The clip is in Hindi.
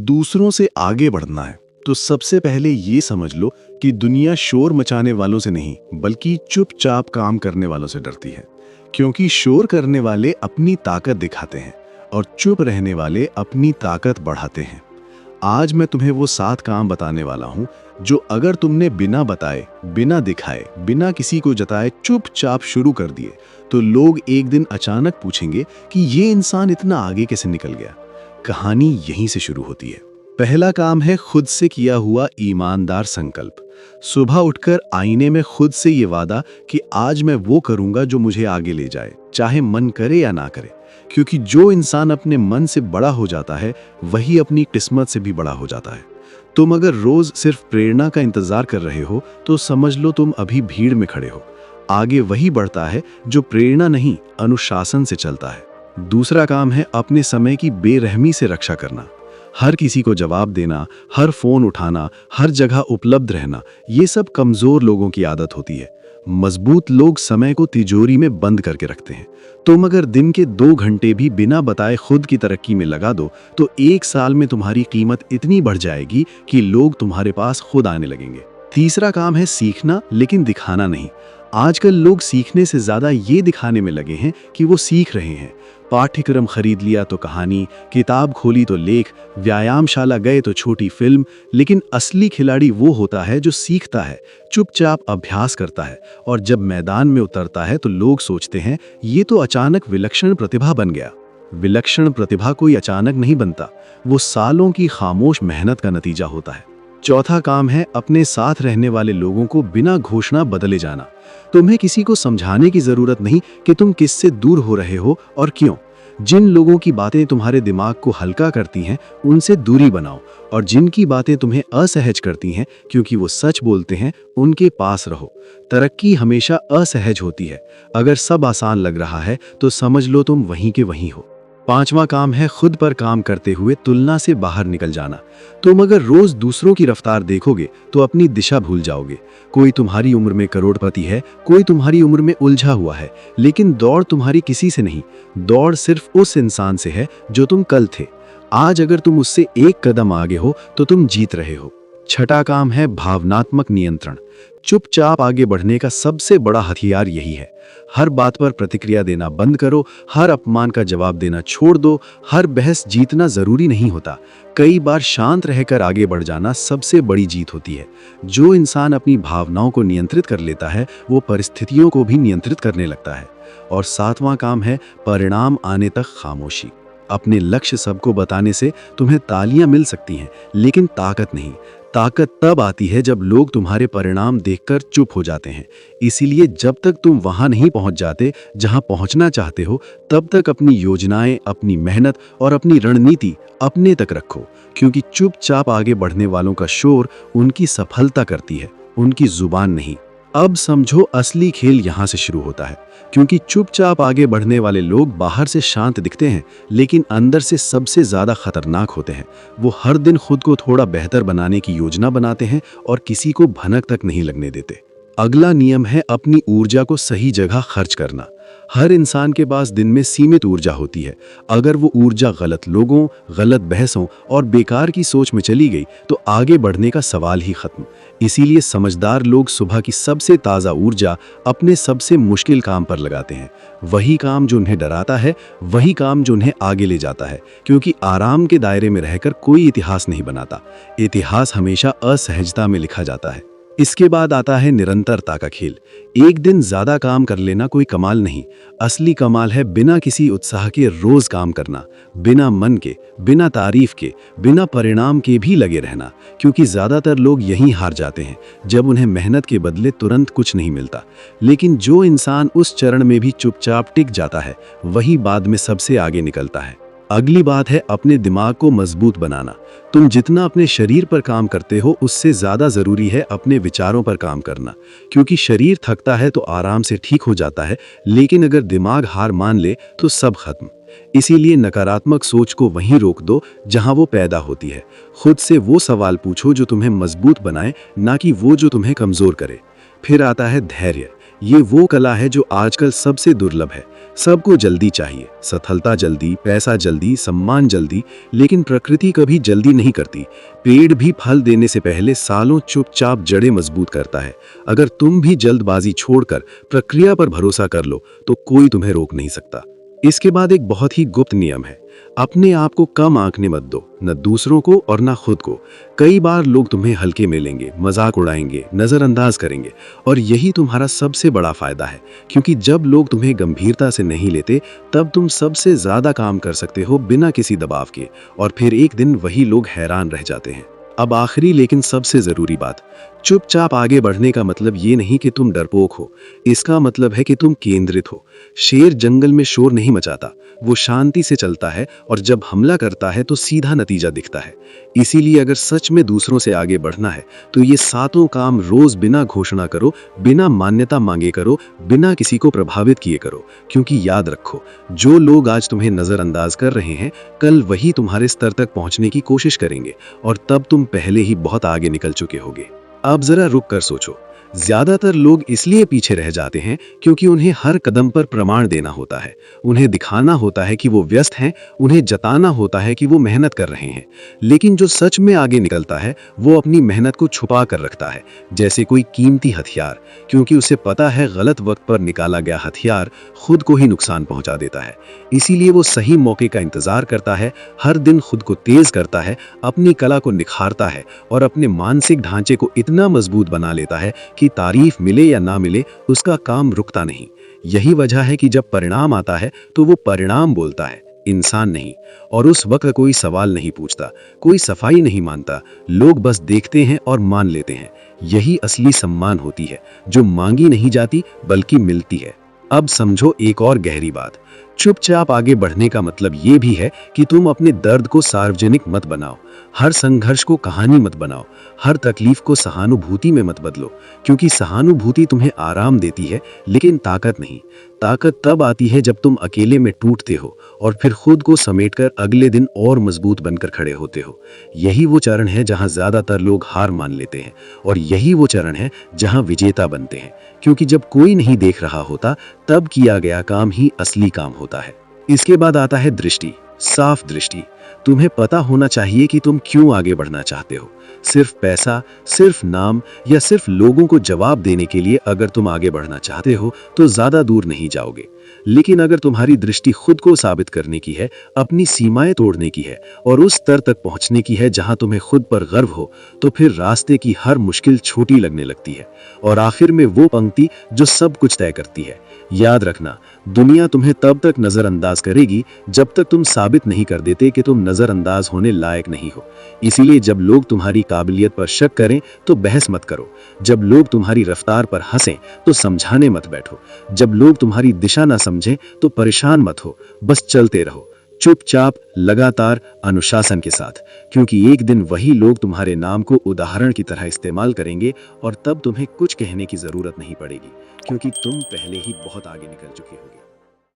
दूसरों से आगे बढ़ना है तो सबसे पहले ये समझ लो कि दुनिया शोर मचाने वालों से नहीं बल्कि चुपचाप काम करने वालों से डरती है। क्योंकि शोर करने वाले अपनी ताकत दिखाते हैं और चुप रहने वाले अपनी ताकत बढ़ाते हैं। आज मैं तुम्हें वो 7 काम बताने वाला हूँ जो अगर तुमने बिना बताए, बिना दिखाए, बिना किसी को जताए चुपचाप शुरू कर दिए तो लोग एक दिन अचानक पूछेंगे कि ये इंसान इतना आगे कैसे निकल गया। कहानी यहीं से शुरू होती है। पहला काम है खुद से किया हुआ ईमानदार संकल्प। सुबह उठकर आईने में खुद से ये वादा कि आज मैं वो करूंगा जो मुझे आगे ले जाए, चाहे मन करे या ना करे। क्योंकि जो इंसान अपने मन से बड़ा हो जाता है वही अपनी किस्मत से भी बड़ा हो जाता है। तुम अगर रोज सिर्फ प्रेरणा का इंतजार कर रहे हो तो समझ लो तुम अभी भीड़ में खड़े हो। आगे वही बढ़ता है जो प्रेरणा नहीं, अनुशासन से चलता है। दूसरा काम है अपने समय की बेरहमी से रक्षा करना। हर किसी को जवाब देना, हर फोन उठाना, हर जगह उपलब्ध रहना, ये सब कमजोर लोगों की आदत होती है। मजबूत लोग समय को तिजोरी में बंद करके रखते हैं। तुम अगर दिन के 2 घंटे भी बिना बताए खुद की तरक्की में लगा दो तो 1 साल में तुम्हारी कीमत इतनी बढ़ जाएगी कि लोग तुम्हारे पास खुद आने लगेंगे। तीसरा काम है सीखना लेकिन दिखाना नहीं। आजकल लोग सीखने से ज्यादा ये दिखाने में लगे हैं कि वो सीख रहे हैं। पाठ्यक्रम खरीद लिया तो कहानी, किताब खोली तो लेख, व्यायामशाला गए तो छोटी फिल्म। लेकिन असली खिलाड़ी वो होता है जो सीखता है, चुपचाप अभ्यास करता है और जब मैदान में उतरता है तो लोग सोचते हैं ये तो अचानक विलक्षण प्रतिभा बन गया। विलक्षण प्रतिभा कोई अचानक नहीं बनता, वो सालों की खामोश मेहनत का नतीजा होता है। चौथा काम है अपने साथ रहने वाले लोगों को बिना घोषणा बदले जाना। तुम्हें किसी को समझाने की जरूरत नहीं कि तुम किससे दूर हो रहे हो और क्यों। जिन लोगों की बातें तुम्हारे दिमाग को हल्का करती हैं उनसे दूरी बनाओ और जिनकी बातें तुम्हें असहज करती हैं क्योंकि वो सच बोलते हैं उनके पास रहो। तरक्की हमेशा असहज होती है। अगर सब आसान लग रहा है तो समझ लो तुम वहीं के वहीं हो। पांचवा काम है खुद पर काम करते हुए तुलना से बाहर निकल जाना। तुम अगर रोज दूसरों की रफ्तार देखोगे तो अपनी दिशा भूल जाओगे। कोई तुम्हारी उम्र में करोड़पति है, कोई तुम्हारी उम्र में उलझा हुआ है, लेकिन दौड़ तुम्हारी किसी से नहीं, दौड़ सिर्फ उस इंसान से है जो तुम कल थे। आज अगर तुम उससे 1 कदम आगे हो तो तुम जीत रहे हो। छठा काम है भावनात्मक नियंत्रण। चुपचाप आगे बढ़ने का सबसे बड़ा हथियार यही है। हर बात पर प्रतिक्रिया देना बंद करो, हर अपमान का जवाब देना छोड़ दो, हर बहस जीतना जरूरी नहीं होता। कई बार शांत रहकर आगे बढ़ जाना सबसे बड़ी जीत होती है। जो इंसान अपनी भावनाओं को नियंत्रित कर लेता है वो परिस्थितियों को भी नियंत्रित करने लगता है। और 7वां काम है परिणाम आने तक खामोशी। अपने लक्ष्य सबको बताने से तुम्हें तालियां मिल सकती हैं लेकिन ताकत नहीं। ताकत तब आती है जब लोग तुम्हारे परिणाम देखकर चुप हो जाते हैं। इसीलिए जब तक तुम वहां नहीं पहुंच जाते जहां पहुंचना चाहते हो तब तक अपनी योजनाएं, अपनी मेहनत और अपनी रणनीति अपने तक रखो। क्योंकि चुपचाप आगे बढ़ने वालों का शोर उनकी सफलता करती है, उनकी जुबान नहीं। अब समझो असली खेल यहाँ से शुरू होता है। क्योंकि चुपचाप आगे बढ़ने वाले लोग बाहर से शांत दिखते हैं लेकिन अंदर से सबसे ज्यादा खतरनाक होते हैं। वो हर दिन खुद को थोड़ा बेहतर बनाने की योजना बनाते हैं और किसी को भनक तक नहीं लगने देते। अगला नियम है अपनी ऊर्जा को सही जगह खर्च करना। हर इंसान के पास दिन में सीमित ऊर्जा होती है। अगर वो ऊर्जा गलत लोगों, गलत बहसों और बेकार की सोच में चली गई तो आगे बढ़ने का सवाल ही खत्म। इसीलिए समझदार लोग सुबह की सबसे ताज़ा ऊर्जा अपने सबसे मुश्किल काम पर लगाते हैं। वही काम जो उन्हें डराता है, वही काम जो उन्हें आगे ले जाता है। क्योंकि आराम के दायरे में रहकर कोई इतिहास नहीं बनाता। इतिहास हमेशा असहजता में लिखा जाता है। इसके बाद आता है निरंतरता का खेल। एक दिन ज्यादा काम कर लेना कोई कमाल नहीं। असली कमाल है बिना किसी उत्साह के रोज काम करना, बिना मन के, बिना तारीफ के, बिना परिणाम के भी लगे रहना। क्योंकि ज्यादातर लोग यहीं हार जाते हैं जब उन्हें मेहनत के बदले तुरंत कुछ नहीं मिलता। लेकिन जो इंसान उस चरण में भी चुपचाप टिक जाता है वही बाद में सबसे आगे निकलता है। अगली बात है अपने दिमाग को मजबूत बनाना। तुम जितना अपने शरीर पर काम करते हो उससे ज्यादा जरूरी है अपने विचारों पर काम करना। क्योंकि शरीर थकता है तो आराम से ठीक हो जाता है, लेकिन अगर दिमाग हार मान ले तो सब खत्म। इसीलिए नकारात्मक सोच को वहीं रोक दो जहां वो पैदा होती है। खुद से वो सवाल पूछो जो तुम्हें मजबूत बनाए, ना कि वो जो तुम्हें कमजोर करे। फिर आता है धैर्य। ये वो कला है जो आजकल सबसे दुर्लभ है। सबको जल्दी चाहिए, सफलता जल्दी, पैसा जल्दी, सम्मान जल्दी, लेकिन प्रकृति कभी जल्दी नहीं करती। पेड़ भी फल देने से पहले सालों चुपचाप जड़ें मजबूत करता है। अगर तुम भी जल्दबाजी छोड़कर प्रक्रिया पर भरोसा कर लो तो कोई तुम्हें रोक नहीं सकता। इसके बाद एक बहुत ही गुप्त नियम है, अपने आप को कम आंकने मत दो, न दूसरों को और न खुद को। कई बार लोग तुम्हें हल्के में लेंगे, मजाक उड़ाएंगे, नजरअंदाज करेंगे, और यही तुम्हारा सबसे बड़ा फायदा है, क्योंकि जब लोग तुम्हें गंभीरता से नहीं लेते तब तुम सबसे ज्यादा काम कर सकते हो बिना किसी दबाव के, और फिर एक दिन वही लोग हैरान रह जाते हैं। अब आखिरी लेकिन सबसे जरूरी बात, चुपचाप आगे बढ़ने का मतलब ये नहीं कि तुम डरपोक हो, इसका मतलब है कि तुम केंद्रित हो। शेर जंगल में शोर नहीं मचाता, वो शांति से चलता है, और जब हमला करता है तो सीधा नतीजा दिखता है। इसीलिए अगर सच में दूसरों से आगे बढ़ना है तो ये सातों काम रोज बिना घोषणा करो, बिना मान्यता मांगे करो, बिना किसी को प्रभावित किए करो। क्योंकि याद रखो, जो लोग आज तुम्हें नजरअंदाज कर रहे हैं, कल वही तुम्हारे स्तर तक पहुंचने की कोशिश करेंगे, और तब तुम पहले ही बहुत आगे निकल चुके होगे। अब जरा रुक कर सोचो, ज्यादातर लोग इसलिए पीछे रह जाते हैं क्योंकि उन्हें हर कदम पर प्रमाण देना होता है, उन्हें दिखाना होता है कि वो व्यस्त हैं, उन्हें जताना होता है कि वो मेहनत कर रहे हैं। लेकिन जो सच में आगे निकलता है वो अपनी मेहनत को छुपा कर रखता है, जैसे कोई कीमती हथियार, क्योंकि उसे पता है गलत वक्त पर निकाला गया हथियार खुद को ही नुकसान पहुंचा देता है। इसीलिए वो सही मौके का इंतजार करता है, हर दिन खुद को तेज करता है, अपनी कला को निखारता है, और अपने मानसिक ढांचे को इतना मजबूत बना लेता है कि तारीफ मिले या ना मिले उसका काम रुकता नहीं। यही वजह है कि जब परिणाम आता है तो वो परिणाम बोलता है, इंसान नहीं। और उस वक्त कोई सवाल नहीं पूछता, कोई सफाई नहीं मानता, लोग बस देखते हैं और मान लेते हैं। यही असली सम्मान होती है, जो मांगी नहीं जाती बल्कि मिलती है। अब समझो एक और गहरी बात, चुपचाप आगे बढ़ने का मतलब ये भी है कि तुम अपने दर्द को सार्वजनिक मत बनाओ, हर संघर्ष को कहानी मत बनाओ, हर तकलीफ को सहानुभूति में मत बदलो। क्योंकि सहानुभूति तुम्हें आराम देती है लेकिन ताकत नहीं। ताकत तब आती है जब तुम अकेले में टूटते हो और फिर खुद को समेटकर अगले दिन और मजबूत बनकर खड़े होते हो। यही वो चरण है जहां ज्यादातर लोग हार मान लेते हैं, और यही वो चरण है जहां विजेता बनते हैं। क्योंकि जब कोई नहीं देख रहा होता तब किया गया काम ही असली काम होता है। इसके बाद आता है दृष्टि, साफ दृष्टि। तुम्हें पता होना चाहिए कि तुम क्यों आगे बढ़ना चाहते हो। सिर्फ पैसा, सिर्फ नाम, या सिर्फ लोगों को जवाब देने के लिए अगर तुम आगे बढ़ना चाहते हो तो ज्यादा दूर नहीं जाओगे। लेकिन अगर तुम्हारी दृष्टि खुद को साबित करने की है, अपनी सीमाएं तोड़ने की है, और उस स्तर तक पहुंचने की है जहां तुम्हें खुद पर गर्व हो, तो फिर रास्ते की हर मुश्किल छोटी लगने लगती है। और आखिर में वो पंक्ति जो सब कुछ तय करती है, याद रखना, दुनिया तुम्हें तब तक नजरअंदाज करेगी जब तक तुम साबित नहीं कर देते कि तुम नजरअंदाज होने लायक नहीं हो। इसीलिए जब लोग तुम्हारी काबिलियत पर शक करें तो बहस मत करो, जब लोग तुम्हारी रफ्तार पर हंसें तो समझाने मत बैठो, जब लोग तुम्हारी दिशा ना समझें तो परेशान मत हो, बस चलते रहो, चुपचाप, लगातार, अनुशासन के साथ। क्योंकि एक दिन वही लोग तुम्हारे नाम को उदाहरण की तरह इस्तेमाल करेंगे, और तब तुम्हें कुछ कहने की जरूरत नहीं पड़ेगी, क्योंकि तुम पहले ही बहुत आगे निकल चुके होगे।